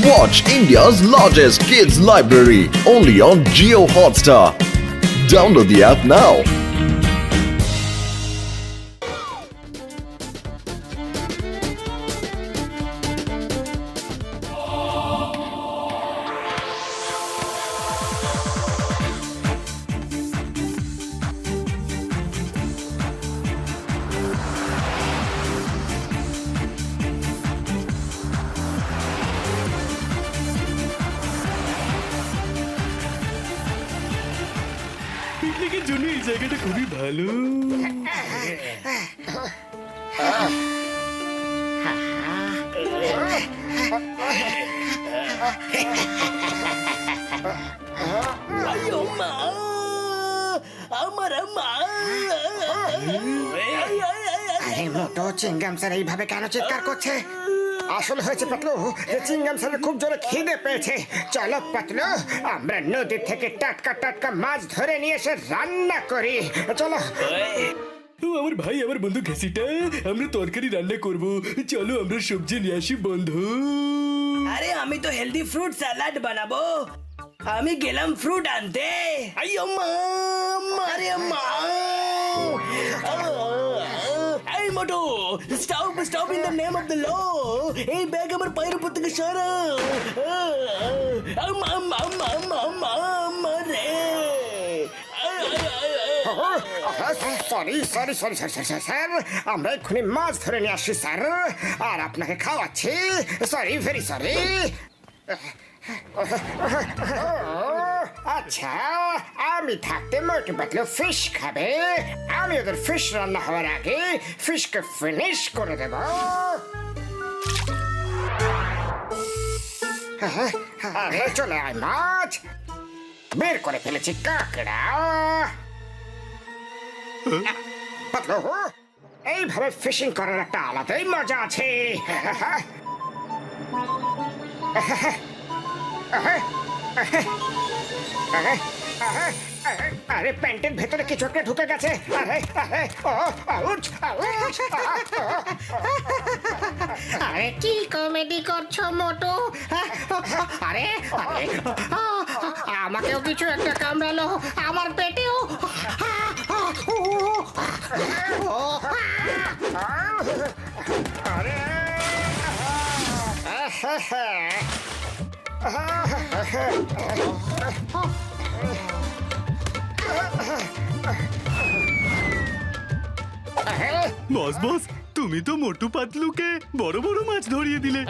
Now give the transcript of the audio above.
Watch India's largest kids library only on Jio Hotstar. Download the app now. পিকনিকের জন্য এই জায়গাটা খুবই ভালো। আরে মোটো চিংগাম স্যার এইভাবে কেন চিৎকার করছে? আসল হয়েছে পাতলু যে চিংগাম স্যারের খুব জোরে খিদে পেয়েছে। চলো পাতলু, আমরা নদী থেকে টাটকা টাটকা মাছ ধরে নিয়ে এসে রান্না করি। চলো। আমার ভাই আমার বন্ধু ঘাসিটা, আমরা তরকারি রান্না করব। চলো আমরা সবজি নিয়ে আসি বন্ধু। আরে আমি তো হেলদি ফ্রুট স্যালাড বানাবো। আমি গেলাম ফ্রুট আনতে। আইয়ো মা, আরে মা। এই মোটু, stop stop in the name of the law. এই ব্যাগ আমার পায়ের উপর থেকে সরাও। রে। Sorry sorry sorry sorry sorry sir, আমরা এক্ষুনি মাছ ধরে নিয়ে আসছি স্যার, আর আপনাকে খাওয়াচ্ছি। Sorry, very sorry. আচ্ছা, আমি থাকতে মোটু পাতলু ফিশ খাবে। আমি ওদের ফিশ রান্না হওয়ার আগে ফিশকে ফিনিশ করে দেব। আরে চলে আয় মাছ, বের করে ফেলেছি কাঁকড়া। পাতলু, এইভাবে ফিশিং করার একটা আলাদাই মজা আছে। আরে প্যান্টের ভেতরে কিছু একটা ঢুকে গেছে। আরে আরে আউচ আউচ। আরে কি কমেডি করছো মোটু? আরে আরে আমাকেও কিছু একটা কামড়ালো, আমার পেটেও। আরে বস বস, তুমি তো মোটু পাতলুকে বড় বড় মাছ ধরিয়ে দিলে।